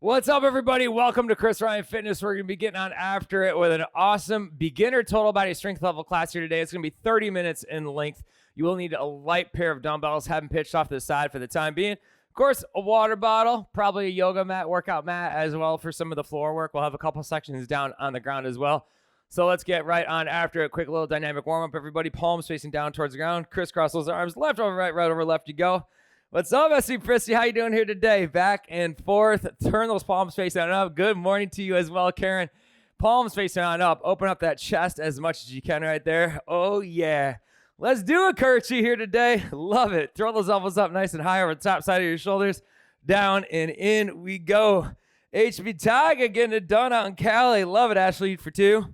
What's up, everybody? Welcome to Chris Ryan Fitness. We're going to be getting on after it with an awesome beginner total body strength level class here today. It's going to be 30 minutes in length. You will need a light pair of dumbbells, have them pitched off to the side for the time being. Of course, a water bottle, probably a yoga mat, workout mat as well for some of the floor work. We'll have a couple sections down on the ground as well. So let's get right on after a quick little dynamic warm-up, everybody. Palms facing down towards the ground. Crisscross those arms. Left over right, right over left you go. What's up, SC Prissy? How you doing here today? Back and forth. Turn those palms facing on up. Good morning to you as well, Karen. Palms facing on up. Open up that chest as much as you can right there. Oh, yeah. Let's do a Kirchi here today. Love it. Throw those elbows up nice and high over the top side of your shoulders. Down and in we go. HB Tiger getting it done out in Cali. Love it, Ashley, for 2.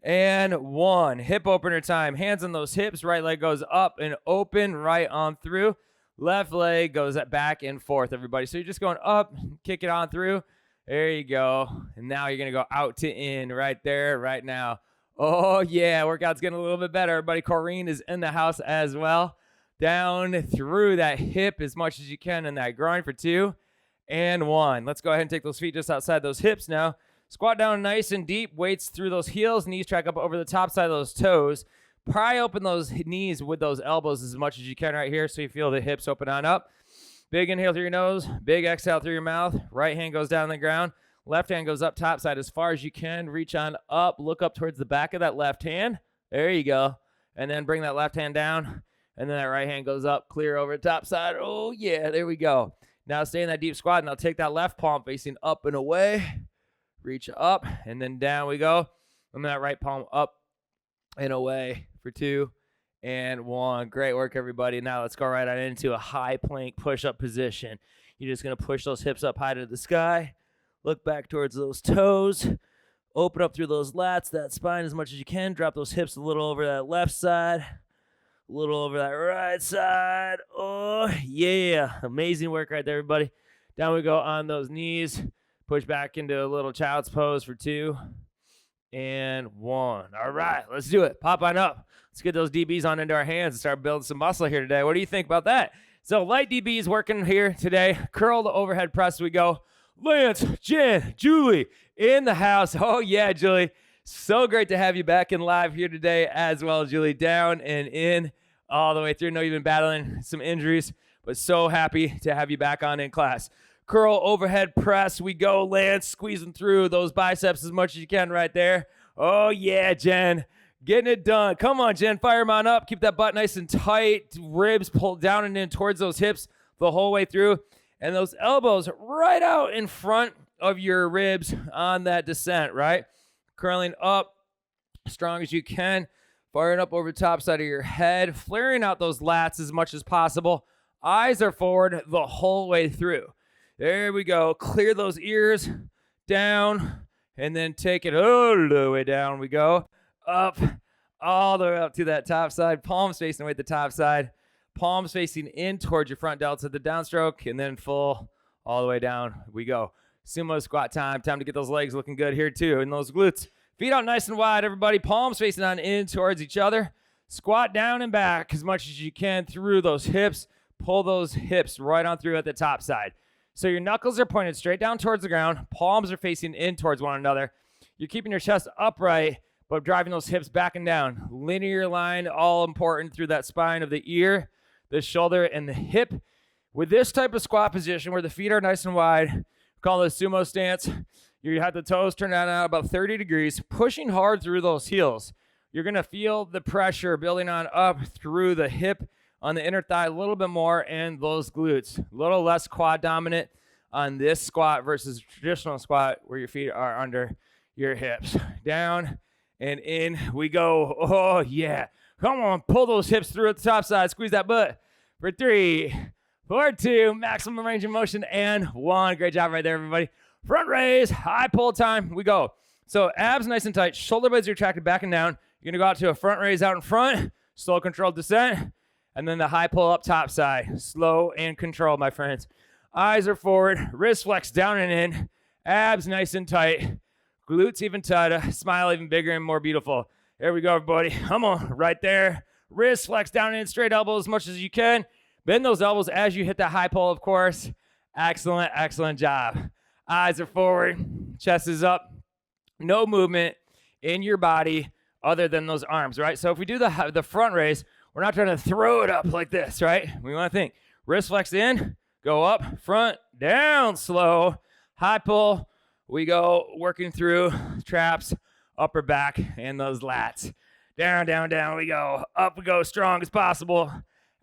And 1. Hip opener time. Hands on those hips. Right leg goes up and open right on through. Left leg goes back and forth, everybody. So you're just going up, kick it on through. There you go. And now you're going to go out to in right there, right now. Oh, yeah. Workout's getting a little bit better, everybody. Corrine is in the house as well. Down through that hip as much as you can and that groin for 2 and 1. Let's go ahead and take those feet just outside those hips now. Squat down nice and deep. Weights through those heels. Knees track up over the top side of those toes. Pry open those knees with those elbows as much as you can right here so you feel the hips open on up. Big inhale through your nose. Big exhale through your mouth. Right hand goes down on the ground. Left hand goes up top side as far as you can. Reach on up. Look up towards the back of that left hand. There you go. And then bring that left hand down. And then that right hand goes up, clear over the top side. Oh, yeah. There we go. Now stay in that deep squat. And I'll take that left palm facing up and away. Reach up. And then down we go. And that right palm up and away for 2 and 1. Great work, everybody. Now let's go right on into a high plank push-up position. You're just going to push those hips up high to the sky. Look back towards those toes. Open up through those lats, that spine as much as you can. Drop those hips a little over that left side, a little over that right side. Oh, yeah. Amazing work right there, everybody. Down we go on those knees. Push back into a little child's pose for 2 and 1. All right, let's do it. Pop on up. Let's get those DBs on into our hands and start building some muscle here today. What do you think about that? So light DBs working here today. Curl the overhead press we go. Lance, Jen, Julie in the house. Oh, yeah, Julie. So great to have you back in live here today as well, Julie. Down and in all the way through. I know you've been battling some injuries, but so happy to have you back on in class. Curl overhead press. We go, Lance, squeezing through those biceps as much as you can right there. Oh, yeah, Jen. Getting it done. Come on, Jen. Fire them on up. Keep that butt nice and tight. Ribs pulled down and in towards those hips the whole way through. And those elbows right out in front of your ribs on that descent, right? Curling up as strong as you can. Firing up over the top side of your head. Flaring out those lats as much as possible. Eyes are forward the whole way through. There we go. Clear those ears down and then take it all the way down. We go up, all the way up to that top side. Palms facing away at the top side. Palms facing in towards your front delts at the downstroke and then full all the way down. We go. Sumo squat time. Time to get those legs looking good here too. And those glutes. Feet out nice and wide, everybody. Palms facing on in towards each other. Squat down and back as much as you can through those hips. Pull those hips right on through at the top side. So your knuckles are pointed straight down towards the ground. Palms are facing in towards one another. You're keeping your chest upright, but driving those hips back and down. Linear line, all important through that spine of the ear, the shoulder, and the hip. With this type of squat position where the feet are nice and wide, we call it a sumo stance. You have the toes turned out about 30 degrees, pushing hard through those heels. You're going to feel the pressure building on up through the hip, on the inner thigh a little bit more, and those glutes. A little less quad dominant on this squat versus traditional squat where your feet are under your hips. Down and in we go. Oh, yeah. Come on, pull those hips through at the top side. Squeeze that butt for 3, for 2, maximum range of motion, and 1. Great job right there, everybody. Front raise, high pull time. We go. So abs nice and tight. Shoulder blades are retracted back and down. You're going to go out to a front raise out in front. Slow, controlled descent. And then the high pull up top side. Slow and controlled, my friends. Eyes are forward. Wrist flex down and in. Abs nice and tight. Glutes even tighter. Smile even bigger and more beautiful. There we go, everybody. Come on. Right there. Wrist flex down and in. Straight elbows as much as you can. Bend those elbows as you hit that high pull, of course. Excellent, excellent job. Eyes are forward, chest is up. No movement in your body other than those arms, right? So if we do the front raise, we're not trying to throw it up like this, right? We want to think wrist flex in, go up, front, down, slow, high pull. We go working through traps, upper back, and those lats. Down, down, down we go. Up we go, strong as possible.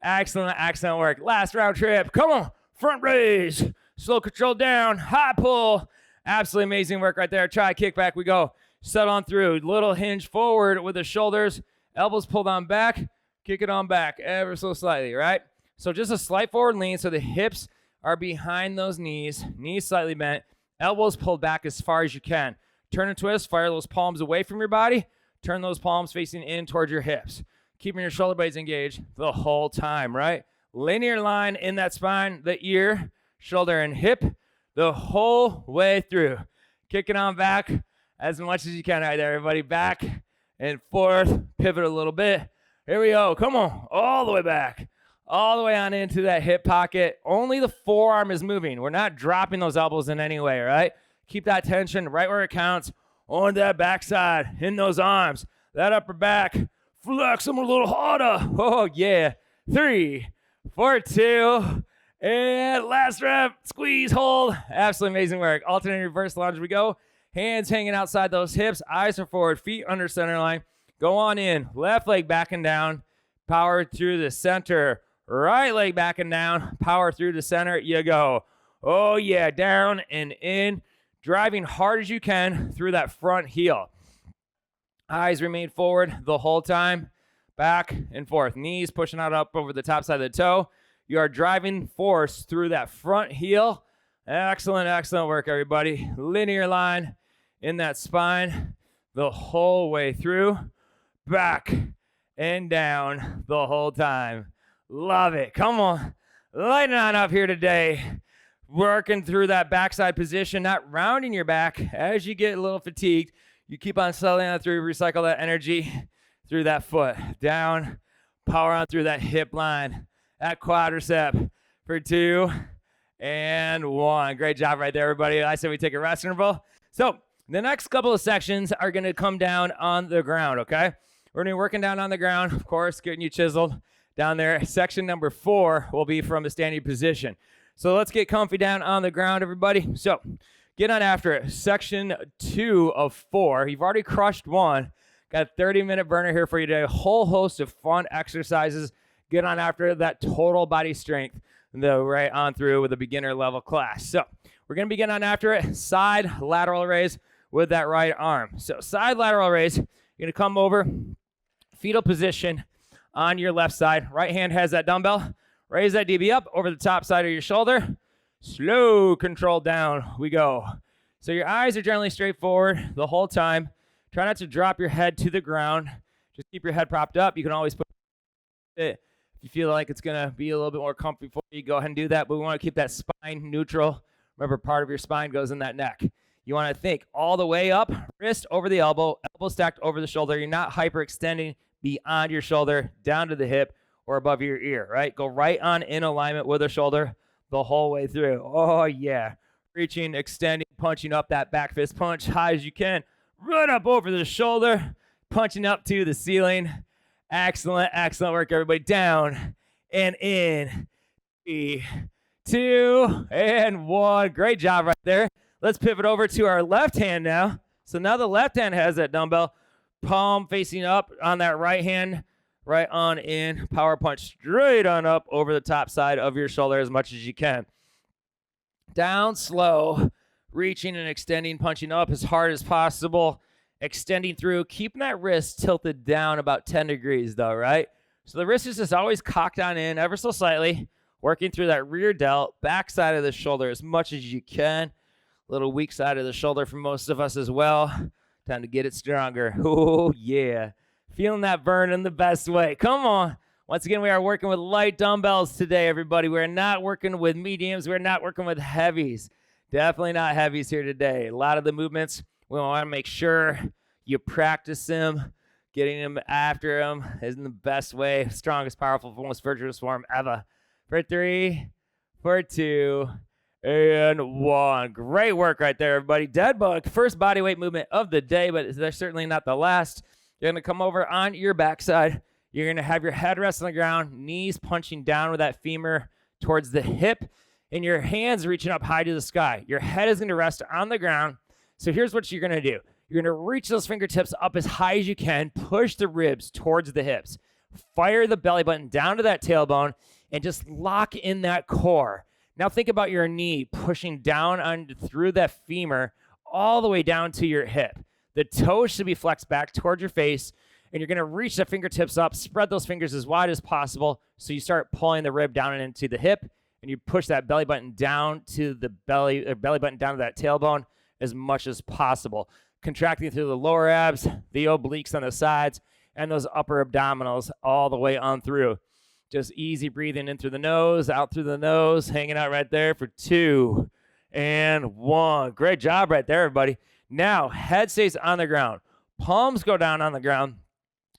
Excellent, excellent work. Last round trip. Come on, front raise. Slow control down, high pull. Absolutely amazing work right there. Try kick back. We go. Set on through. Little hinge forward with the shoulders. Elbows pulled on back. Kick it on back ever so slightly, right? So just a slight forward lean so the hips are behind those knees. Knees slightly bent. Elbows pulled back as far as you can. Turn and twist. Fire those palms away from your body. Turn those palms facing in towards your hips. Keeping your shoulder blades engaged the whole time, right? Linear line in that spine, the ear, shoulder, and hip the whole way through. Kick it on back as much as you can right there, everybody. Back and forth. Pivot a little bit. Here we go. Come on. All the way back. All the way on into that hip pocket. Only the forearm is moving. We're not dropping those elbows in any way, right? Keep that tension right where it counts on that backside, in those arms. That upper back. Flex them a little harder. Oh, yeah. 3, 4, 2, and last rep. Squeeze, hold. Absolutely amazing work. Alternating reverse lunge we go. Hands hanging outside those hips. Eyes are forward. Feet under center line. Go on in. Left leg back and down. Power through the center. Right leg back and down. Power through the center. You go. Oh, yeah. Down and in. Driving hard as you can through that front heel. Eyes remain forward the whole time. Back and forth. Knees pushing out up over the top side of the toe. You are driving force through that front heel. Excellent, excellent work, everybody. Linear line in that spine the whole way through. Back and down the whole time. Love it. Come on. Lighten on up here today. Working through that backside position, not rounding your back. As you get a little fatigued, you keep on settling on through, recycle that energy through that foot. Down, power on through that hip line, that quadricep for 2 and 1. Great job right there, everybody. I said we take a rest interval. So the next couple of sections are going to come down on the ground, okay? We're going to be working down on the ground, of course, getting you chiseled down there. Section number 4 will be from a standing position. So let's get comfy down on the ground, everybody. So get on after it. Section 2 of 4. You've already crushed 1. Got a 30-minute burner here for you today. A whole host of fun exercises. Get on after that total body strength, right on through with a beginner level class. So we're going to begin on after it. Side lateral raise with that right arm. So side lateral raise. You're going to come over, fetal position on your left side. Right hand has that dumbbell. Raise that DB up over the top side of your shoulder. Slow control down we go. So your eyes are generally straight forward the whole time. Try not to drop your head to the ground. Just keep your head propped up. You can always put it. If you feel like it's going to be a little bit more comfy for you, go ahead and do that. But we want to keep that spine neutral. Remember, part of your spine goes in that neck. You want to think all the way up, wrist over the elbow, elbow stacked over the shoulder. You're not hyperextending beyond your shoulder, down to the hip, or above your ear, right? Go right on in alignment with the shoulder the whole way through. Oh, yeah. Reaching, extending, punching up that back fist punch high as you can. Run up over the shoulder, punching up to the ceiling. Excellent, excellent work, everybody. Down and in. 3, 2, and 1. Great job right there. Let's pivot over to our left hand now. So now the left hand has that dumbbell. Palm facing up on that right hand. Right on in, power punch straight on up over the top side of your shoulder as much as you can. Down slow, reaching and extending, punching up as hard as possible, extending through, keeping that wrist tilted down about 10 degrees though, right? So the wrist is just always cocked on in ever so slightly, working through that rear delt, back side of the shoulder as much as you can. Little weak side of the shoulder for most of us as well. Time to get it stronger. Oh, yeah. Feeling that burn in the best way. Come on. Once again, we are working with light dumbbells today, everybody. We're not working with mediums. We're not working with heavies. Definitely not heavies here today. A lot of the movements, we want to make sure you practice them. Getting them after them is in the best way. Strongest, powerful, most virtuous form ever. For 3, for 2, and 1. Great work right there, everybody. Dead bug, first body weight movement of the day, but they're certainly not the last. You're going to come over on your backside. You're going to have your head rest on the ground, knees punching down with that femur towards the hip, and your hands reaching up high to the sky. Your head is going to rest on the ground. So here's what you're going to do. You're going to reach those fingertips up as high as you can, push the ribs towards the hips, fire the belly button down to that tailbone, and just lock in that core. Now think about your knee pushing down on through that femur all the way down to your hip. The toes should be flexed back towards your face, and you're going to reach the fingertips up, spread those fingers as wide as possible, so you start pulling the rib down and into the hip, and you push that belly button down to the belly button down to that tailbone as much as possible, contracting through the lower abs, the obliques on the sides, and those upper abdominals all the way on through. Just easy breathing in through the nose, out through the nose, hanging out right there for 2 and 1. Great job right there, everybody. Now, head stays on the ground. Palms go down on the ground.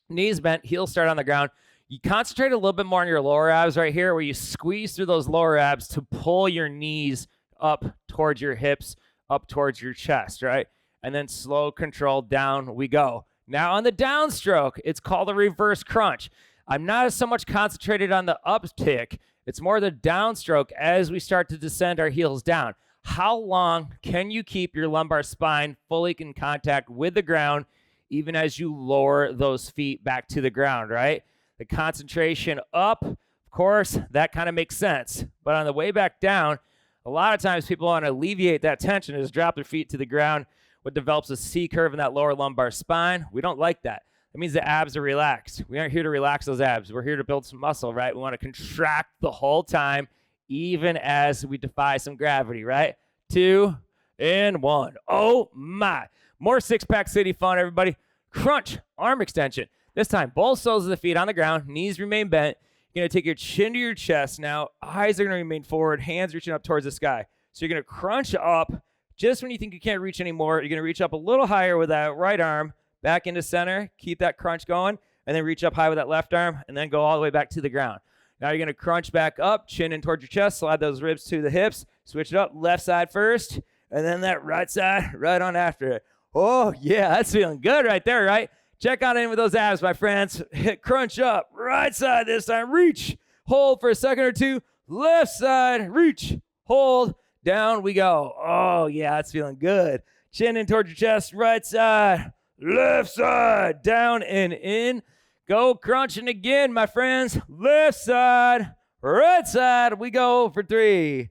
Knees bent, heels start on the ground. You concentrate a little bit more on your lower abs right here, where you squeeze through those lower abs to pull your knees up towards your hips, up towards your chest, right? And then slow, controlled down we go. Now on the downstroke, it's called a reverse crunch. I'm not so much concentrated on the uptick. It's more the downstroke as we start to descend our heels down. How long can you keep your lumbar spine fully in contact with the ground, even as you lower those feet back to the ground, right? The concentration up, of course, that kind of makes sense. But on the way back down, a lot of times people want to alleviate that tension, just drop their feet to the ground, what develops a C curve in that lower lumbar spine. We don't like that. That means the abs are relaxed. We aren't here to relax those abs. We're here to build some muscle, right? We want to contract the whole time, even as we defy some gravity, right? 2 and 1. Oh my. More six-pack city fun, everybody. Crunch, arm extension. This time, both soles of the feet on the ground, knees remain bent. You're going to take your chin to your chest now. Eyes are going to remain forward, hands reaching up towards the sky. So you're going to crunch up. Just when you think you can't reach anymore, you're going to reach up a little higher with that right arm, back into center, keep that crunch going, and then reach up high with that left arm, and then go all the way back to the ground. Now you're going to crunch back up, chin in towards your chest, slide those ribs to the hips, switch it up, left side first, and then that right side right on after it. Oh, yeah, that's feeling good right there, right? Check out in with those abs, my friends. Hit crunch up, right side this time, reach, hold for a second or two, left side, reach, hold, down we go. Oh, yeah, that's feeling good. Chin in towards your chest, right side, left side, down and in. Go crunching again, my friends. Left side, right side. We go for 3,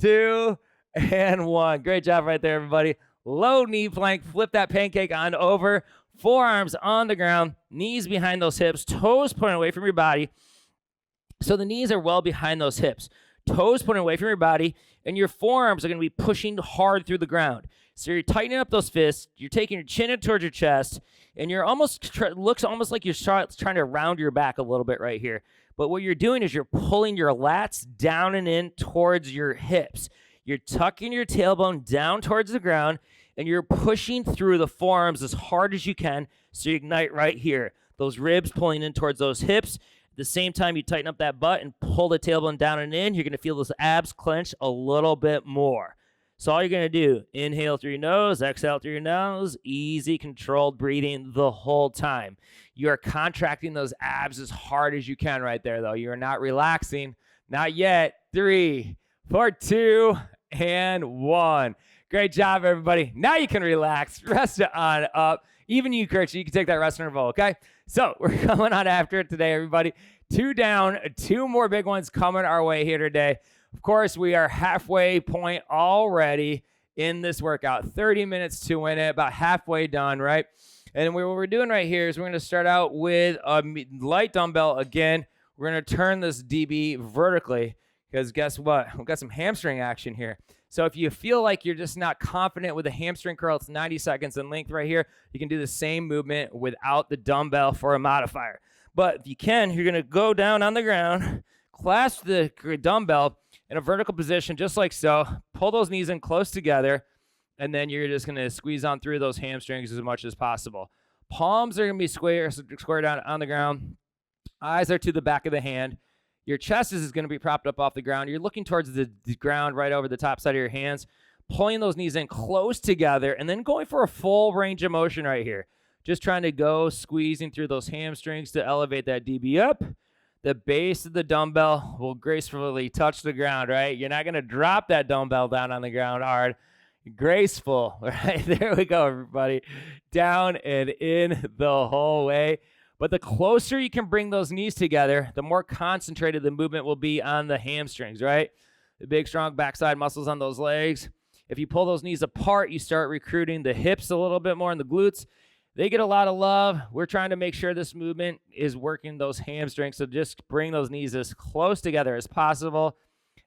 2, and 1. Great job right there, everybody. Low knee plank. Flip that pancake on over. Forearms on the ground. Knees behind those hips. Toes pointing away from your body. So the knees are well behind those hips. Toes pointing away from your body. And your forearms are going to be pushing hard through the ground. So you're tightening up those fists. You're taking your chin in towards your chest. And you're looks almost like you're trying to round your back a little bit right here. But what you're doing is you're pulling your lats down and in towards your hips. You're tucking your tailbone down towards the ground, and you're pushing through the forearms as hard as you can so you ignite right here. Those ribs pulling in towards those hips. At the same time, you tighten up that butt and pull the tailbone down and in. You're going to feel those abs clench a little bit more. So all you're going to do, inhale through your nose, exhale through your nose, easy, controlled breathing the whole time. You are contracting those abs as hard as you can right there, though. You are not relaxing. Not yet. 3, 4, 2, and 1. Great job, everybody. Now you can relax. Rest it on up. Even you, Kirk, you can take that rest interval, okay? So we're coming on after it today, everybody. 2 down, 2 more big ones coming our way here today. Of course, we are halfway point already in this workout. 30 minutes to win it, about halfway done, right? And what we're doing right here is we're going to start out with a light dumbbell again. We're going to turn this DB vertically because guess what? We've got some hamstring action here. So if you feel like you're just not confident with a hamstring curl, it's 90 seconds in length right here. You can do the same movement without the dumbbell for a modifier. But if you can, you're going to go down on the ground, clasp the dumbbell in a vertical position just like so. Pull those knees in close together, and then you're just going to squeeze on through those hamstrings as much as possible. Palms are going to be square down on the ground. Eyes are to the back of the hand. Your chest is going to be propped up off the ground. You're looking towards the ground right over the top side of your hands, pulling those knees in close together, and then going for a full range of motion right here. Just trying to go squeezing through those hamstrings to elevate that DB up. The base of the dumbbell will gracefully touch the ground, right? You're not going to drop that dumbbell down on the ground hard. Graceful, right? There we go, everybody. Down and in the whole way. But the closer you can bring those knees together, the more concentrated the movement will be on the hamstrings, right? The big, strong backside muscles on those legs. If you pull those knees apart, you start recruiting the hips a little bit more and the glutes. They get a lot of love. We're trying to make sure this movement is working those hamstrings. So just bring those knees as close together as possible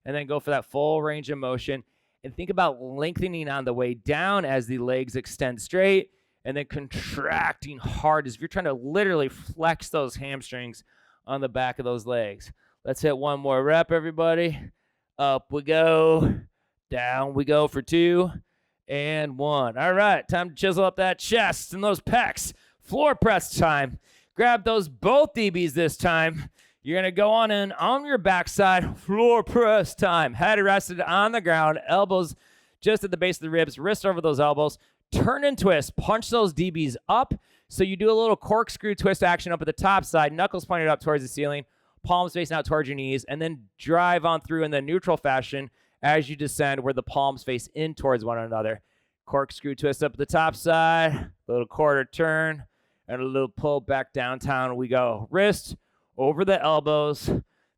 and then go for that full range of motion. And think about lengthening on the way down as the legs extend straight and then contracting hard as if you're trying to literally flex those hamstrings on the back of those legs. Let's hit one more rep, everybody. Up we go. Down we go for 2 and 1. All right, time to chisel up that chest and those pecs. Floor press time. Grab those both DBs this time. You're going to go on in on your backside. Floor press time. Head rested on the ground. Elbows just at the base of the ribs. Wrist over those elbows. Turn and twist. Punch those DBs up. So you do a little corkscrew twist action up at the top side. Knuckles pointed up towards the ceiling. Palms facing out towards your knees. And then drive on through in the neutral fashion as you descend where the palms face in towards one another. Corkscrew twist up the top side, a little quarter turn, and a little pull back downtown we go. Wrist over the elbows,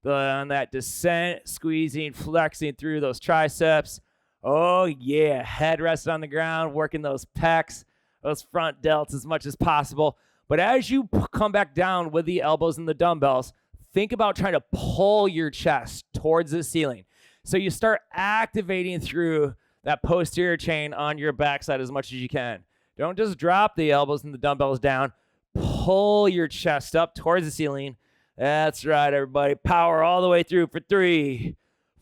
on that descent, squeezing, flexing through those triceps. Oh yeah, head rested on the ground, working those pecs, those front delts as much as possible. But as you come back down with the elbows and the dumbbells, think about trying to pull your chest towards the ceiling. So you start activating through that posterior chain on your backside as much as you can. Don't just drop the elbows and the dumbbells down. Pull your chest up towards the ceiling. That's right, everybody. Power all the way through for 3,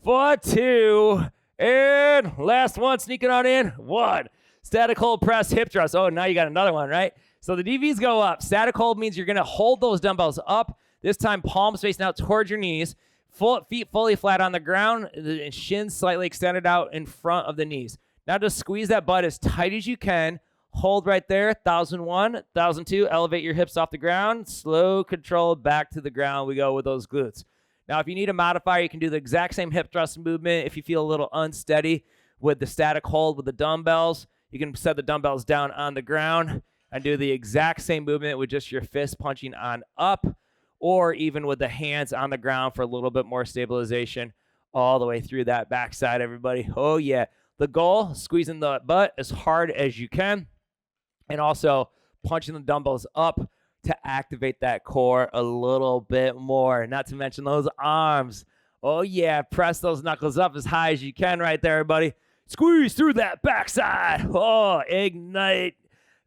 4, 2, and last one, sneaking on in. 1. Static hold press hip thrust. Oh, now you got another one, right? So the DVs go up. Static hold means you're going to hold those dumbbells up. This time, palms facing out towards your knees. Feet fully flat on the ground, and shins slightly extended out in front of the knees. Now just squeeze that butt as tight as you can. Hold right there. 1001, 1002. Elevate your hips off the ground. Slow control back to the ground. We go with those glutes. Now, if you need a modifier, you can do the exact same hip thrust movement. If you feel a little unsteady with the static hold with the dumbbells, you can set the dumbbells down on the ground and do the exact same movement with just your fist punching on up, or even with the hands on the ground for a little bit more stabilization all the way through that backside, everybody. Oh, yeah. The goal, squeezing the butt as hard as you can, and also punching the dumbbells up to activate that core a little bit more, not to mention those arms. Oh, yeah. Press those knuckles up as high as you can right there, everybody. Squeeze through that backside. Oh, ignite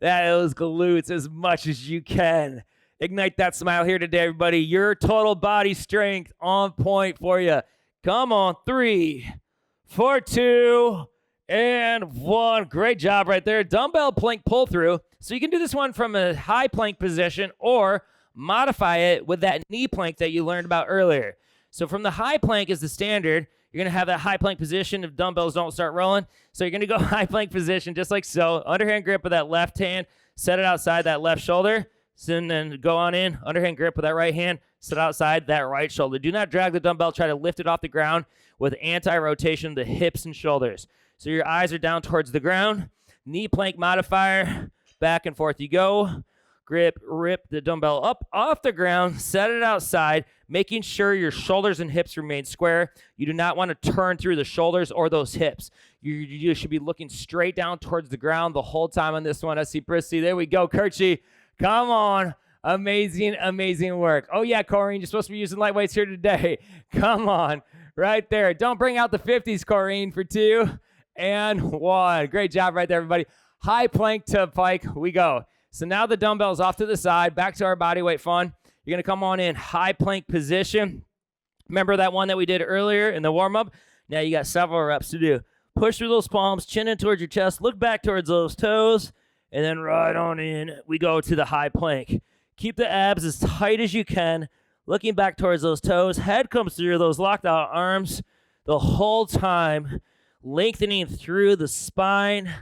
those glutes as much as you can. Ignite that smile here today, everybody. Your total body strength on point for you. Come on, 3, 4, 2, and 1. Great job right there. Dumbbell plank pull through. So you can do this one from a high plank position or modify it with that knee plank that you learned about earlier. So from the high plank is the standard. You're going to have that high plank position if dumbbells don't start rolling. So you're going to go high plank position just like so. Underhand grip with that left hand. Set it outside that left shoulder. And then go on in, underhand grip with that right hand, sit outside that right shoulder. Do not drag the dumbbell. Try to lift it off the ground with anti-rotation of the hips and shoulders. So your eyes are down towards the ground. Knee plank modifier, back and forth you go. Grip, rip the dumbbell up off the ground, set it outside, making sure your shoulders and hips remain square. You do not want to turn through the shoulders or those hips. You should be looking straight down towards the ground the whole time on this one. I see Prissy. There we go, Kirchie. Come on. Amazing, amazing work. Oh, yeah, Corrine, you're supposed to be using lightweights here today. Come on. Right there. Don't bring out the 50s, Corrine, for 2 and 1. Great job right there, everybody. High plank to pike. We go. So now the dumbbell's off to the side. Back to our body weight fun. You're going to come on in high plank position. Remember that one that we did earlier in the warm-up? Now you got several reps to do. Push through those palms, chin in towards your chest. Look back towards those toes. And then right on in, we go to the high plank. Keep the abs as tight as you can. looking back towards those toes. Head comes through those locked out arms the whole time, lengthening through the spine,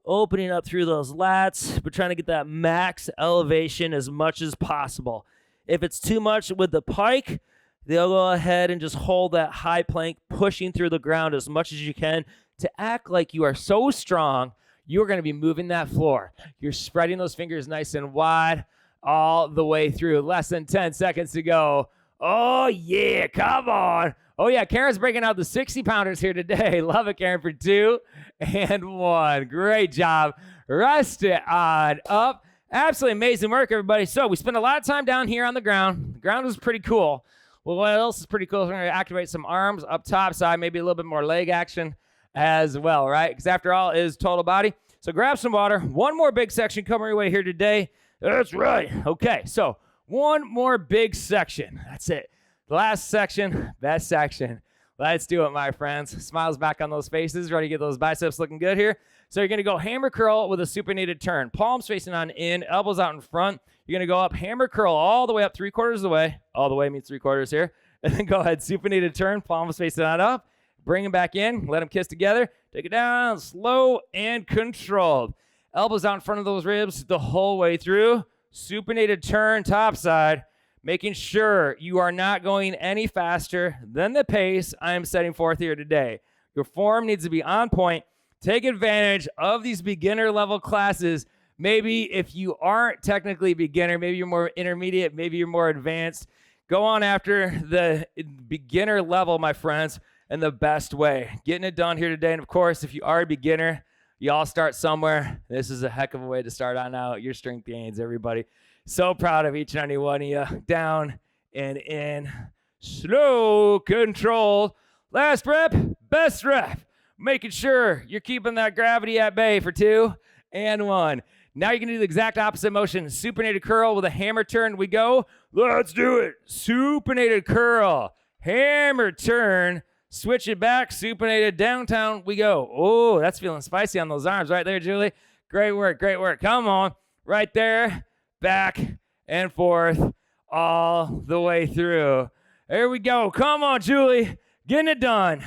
opening up through those lats, but trying to get that max elevation as much as possible. If it's too much with the pike, they'll go ahead and just hold that high plank, pushing through the ground as much as you can to act like you are so strong, you're going to be moving that floor. You're spreading those fingers nice and wide all the way through. Less than 10 seconds to go. Oh, yeah, come on. Oh, yeah, Karen's breaking out the 60-pounders here today. Love it, Karen, for 2 and 1. Great job. Rest it on up. Absolutely amazing work, everybody. So we spent a lot of time down here on the ground. The ground was pretty cool. Well, what else is pretty cool is we're going to activate some arms up top side, maybe a little bit more leg action as well, right? Because after all, it is total body. So grab some water. One more big section coming your way here today. That's right. Okay, so one more big section. That's it. The last section, best section. Let's do it, my friends. Smiles back on those faces. Ready to get those biceps looking good here. So you're going to go hammer curl with a supinated turn. Palms facing on in, elbows out in front. You're going to go up, hammer curl all the way up 3/4 of the way. All the way means 3/4 here. And then go ahead, supinated turn, palms facing on up. Bring them back in. Let them kiss together. Take it down, slow and controlled. Elbows out in front of those ribs the whole way through. Supinated turn, top side. Making sure you are not going any faster than the pace I am setting forth here today. Your form needs to be on point. Take advantage of these beginner level classes. Maybe if you aren't technically beginner, maybe you're more intermediate, maybe you're more advanced. Go on after the beginner level, my friends, in the best way. Getting it done here today. And of course, if you are a beginner, you all start somewhere. This is a heck of a way to start on out your strength gains, everybody. So proud of each and every one of you. Down and in. Slow, control. Last rep, best rep. Making sure you're keeping that gravity at bay for 2 and 1. Now you're going to do the exact opposite motion. Supinated curl with a hammer turn. We go. Let's do it. Supinated curl. Hammer turn. Switch it back. Supinated downtown. We go. Oh, that's feeling spicy on those arms right there, Julie. Great work. Great work. Come on. Right there. Back and forth all the way through. There we go. Come on, Julie. Getting it done.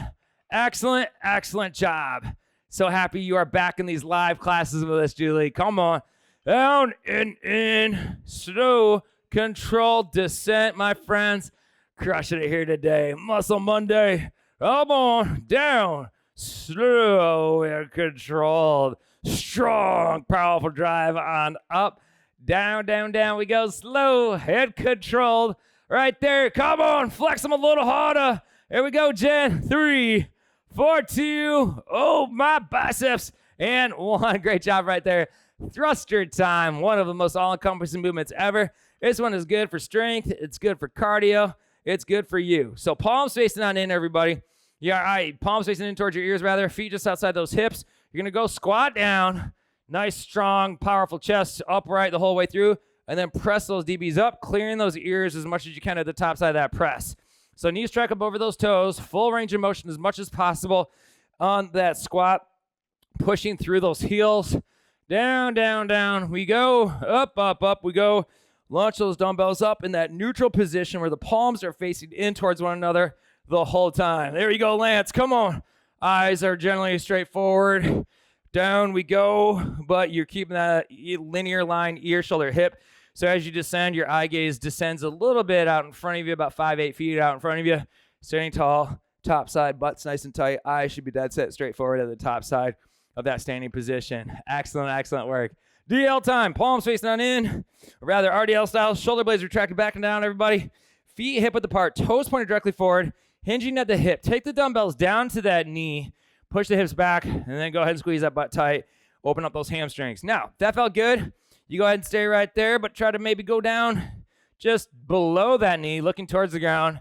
Excellent, excellent job. So happy you are back in these live classes with us, Julie. Come on. Down and in. Slow, controlled descent, my friends. Crushing it here today. Muscle Monday. Come on. Down. Slow and controlled. Strong, powerful drive on up. Down, down, down we go. Slow, head controlled. Right there. Come on. Flex them a little harder. Here we go, Jen. 3, 4, 2. Oh, my biceps. And 1. Great job right there. Thruster time. One of the most all-encompassing movements ever. This one is good for strength. It's good for cardio. It's good for you. So palms facing on in, everybody. Yeah, all right. Palms facing in towards your ears, rather. Feet just outside those hips. You're going to go squat down. Nice, strong, powerful chest upright the whole way through. And then press those DBs up, clearing those ears as much as you can at the top side of that press. So knees track up over those toes, full range of motion as much as possible on that squat, pushing through those heels. Down, down, down we go. Up, up, up we go. Launch those dumbbells up in that neutral position where the palms are facing in towards one another the whole time. There you go, Lance. Come on. Eyes are generally straight forward. Down we go, but you're keeping that linear line, ear, shoulder, hip. So as you descend, your eye gaze descends a little bit out in front of you, about 5-8 feet out in front of you. Standing tall, top side, butts nice and tight. Eyes should be dead set straight forward at the top side of that standing position. Excellent, excellent work. DL time, palms facing on in, or rather RDL style. Shoulder blades retracted back and down, everybody. Feet hip width apart, toes pointed directly forward, hinging at the hip. Take the dumbbells down to that knee. Push the hips back, and then go ahead and squeeze that butt tight. Open up those hamstrings. Now, if that felt good, you go ahead and stay right there, but try to maybe go down just below that knee, looking towards the ground.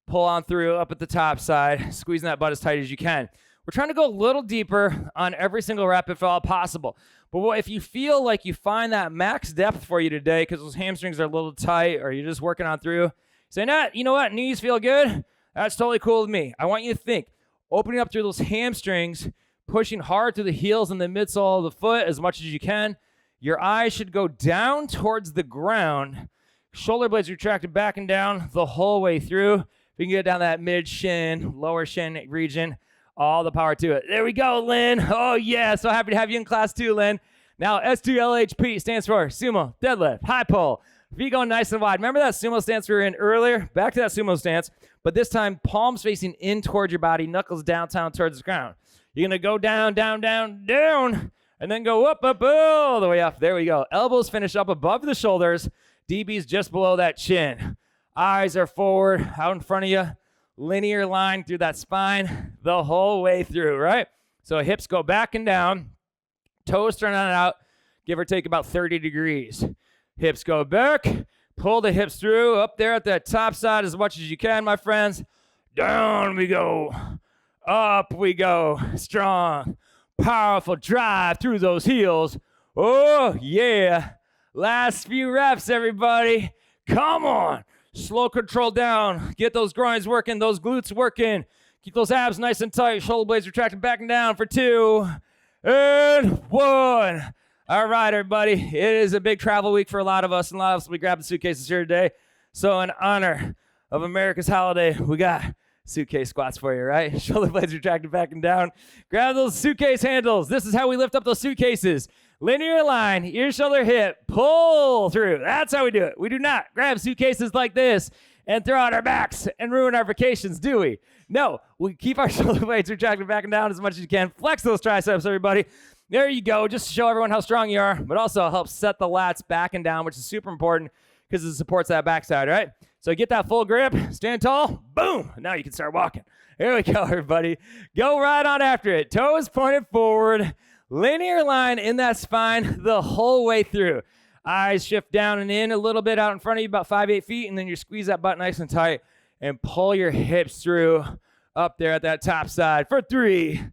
Pull on through up at the top side, squeezing that butt as tight as you can. We're trying to go a little deeper on every single rep if at all possible. But if you feel like you find that max depth for you today because those hamstrings are a little tight or you're just working on through, say, nah, you know what, knees feel good? That's totally cool with me. I want you to think. Opening up through those hamstrings, pushing hard through the heels and the midsole of the foot as much as you can. Your eyes should go down towards the ground. Shoulder blades retracted back and down the whole way through. If you can get down that mid shin, lower shin region, all the power to it. There we go, Lynn. Oh, yeah. So happy to have you in class too, Lynn. Now, S2LHP stands for sumo, deadlift, high pull. Feet going nice and wide. Remember that sumo stance we were in earlier? Back to that sumo stance, but this time palms facing in towards your body, knuckles downtown towards the ground. You're going to go down, down, down, down, and then go up, up, all the way up. There we go. Elbows finish up above the shoulders. DB's just below that chin. Eyes are forward, out in front of you. Linear line through that spine the whole way through, right? So hips go back and down. Toes turn on and out, give or take about 30 degrees. Hips go back, pull the hips through, up there at that top side as much as you can, my friends. Down we go, up we go. Strong, powerful drive through those heels. Oh, yeah. Last few reps, everybody. Come on. Slow control down. Get those groins working, those glutes working. Keep those abs nice and tight. Shoulder blades retracted back and down for 2 and 1. All right, everybody. It is a big travel week for a lot of us, and a lot of us will be grabbing suitcases here today. So in honor of America's holiday, we got suitcase squats for you, right? Shoulder blades retracted back and down. Grab those suitcase handles. This is how we lift up those suitcases. Linear line, ear, shoulder, hip, pull through. That's how we do it. We do not grab suitcases like this and throw out our backs and ruin our vacations, do we? No, we keep our shoulder blades retracted back and down as much as you can. Flex those triceps, everybody. There you go, just to show everyone how strong you are, but also helps set the lats back and down, which is super important because it supports that backside, right? So get that full grip, stand tall, boom. Now you can start walking. Here we go, everybody. Go right on after it. Toes pointed forward, linear line in that spine the whole way through. Eyes shift down and in a little bit out in front of you, about 5-8 feet, and then you squeeze that butt nice and tight and pull your hips through up there at that top side for 3,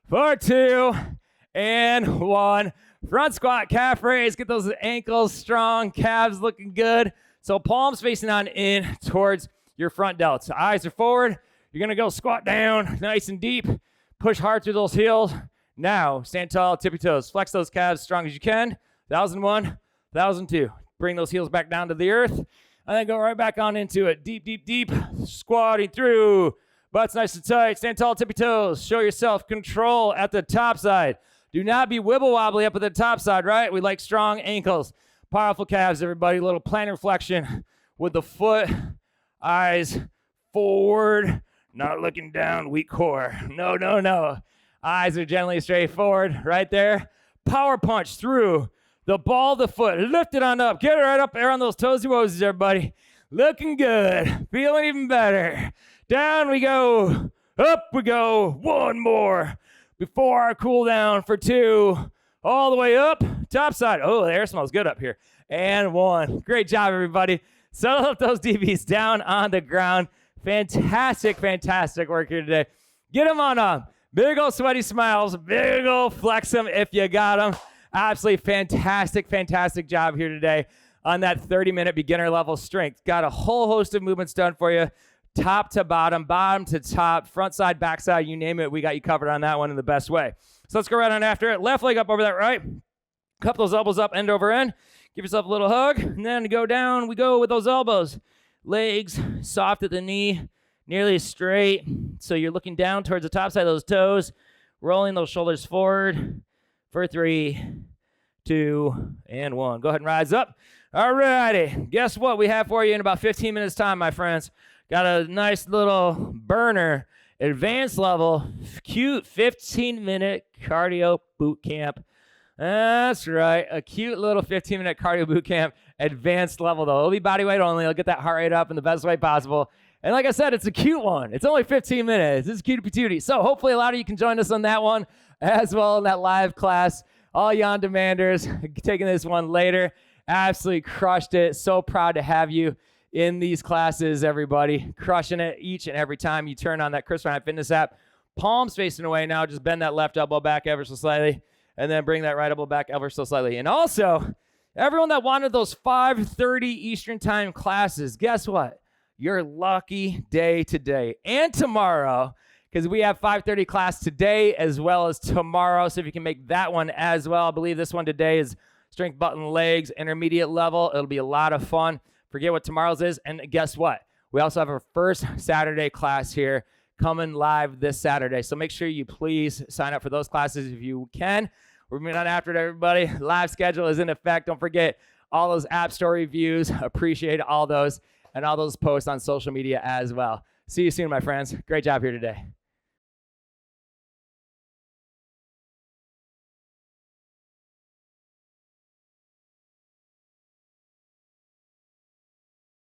for 2, and 1. Front squat, calf raise. Get those ankles strong, calves looking good. So palms facing on in towards your front delts. Eyes are forward. You're going to go squat down nice and deep. Push hard through those heels. Now, stand tall, tippy toes. Flex those calves as strong as you can. 1,001, 1,002. Bring those heels back down to the earth. And then go right back on into it. Deep, deep, deep. Squatting through. Butts nice and tight. Stand tall, tippy toes. Show yourself control at the top side. Do not be wibble wobbly up at the top side, right? We like strong ankles. Powerful calves, everybody. Little plantar flexion with the foot. Eyes forward. Not looking down. Weak core. No, no, no. Eyes are gently straight forward. Right there. Power punch through the ball of the foot. Lift it on up. Get it right up there on those toesy woesies, everybody. Looking good. Feeling even better. Down we go. Up we go. 1 more. Before our cool down for 2, all the way up, top side. Oh, the air smells good up here. And 1. Great job, everybody. Settle up those DBs down on the ground. Fantastic, fantastic work here today. Get them on up. Big old sweaty smiles. Big old flex them if you got them. Absolutely fantastic, fantastic job here today on that 30-minute beginner level strength. Got a whole host of movements done for you. Top to bottom, bottom to top, front side, back side, you name it. We got you covered on that one in the best way. So let's go right on after it. Left leg up over that right. Cup those elbows up end over end. Give yourself a little hug. And then go down. We go with those elbows. Legs soft at the knee, nearly straight. So you're looking down towards the top side of those toes. Rolling those shoulders forward for 3, 2, and 1. Go ahead and rise up. All righty. Guess what we have for you in about 15 minutes time, my friends? Got a nice little burner, advanced level, cute 15-minute cardio boot camp. That's right, a cute little 15-minute cardio boot camp, advanced level though. It'll be body weight only. It'll get that heart rate up in the best way possible. And like I said, it's a cute one. It's only 15 minutes. It's cutie patootie. So hopefully a lot of you can join us on that one as well in that live class. All you on-demanders taking this one later. Absolutely crushed it. So proud to have you in these classes, everybody. Crushing it each and every time you turn on that Chris Ryan Fitness app. Palms facing away now. Just bend that left elbow back ever so slightly. And then bring that right elbow back ever so slightly. And also, everyone that wanted those 5:30 Eastern time classes, guess what? Your lucky day today and tomorrow, because we have 5:30 class today as well as tomorrow. So if you can make that one as well. I believe this one today is strength button legs, intermediate level. It'll be a lot of fun. Forget what tomorrow's is. And guess what? We also have our first Saturday class here coming live this Saturday. So make sure you please sign up for those classes if you can. We're moving on after it, everybody. Live schedule is in effect. Don't forget all those App Store reviews. Appreciate all those and all those posts on social media as well. See you soon, my friends. Great job here today.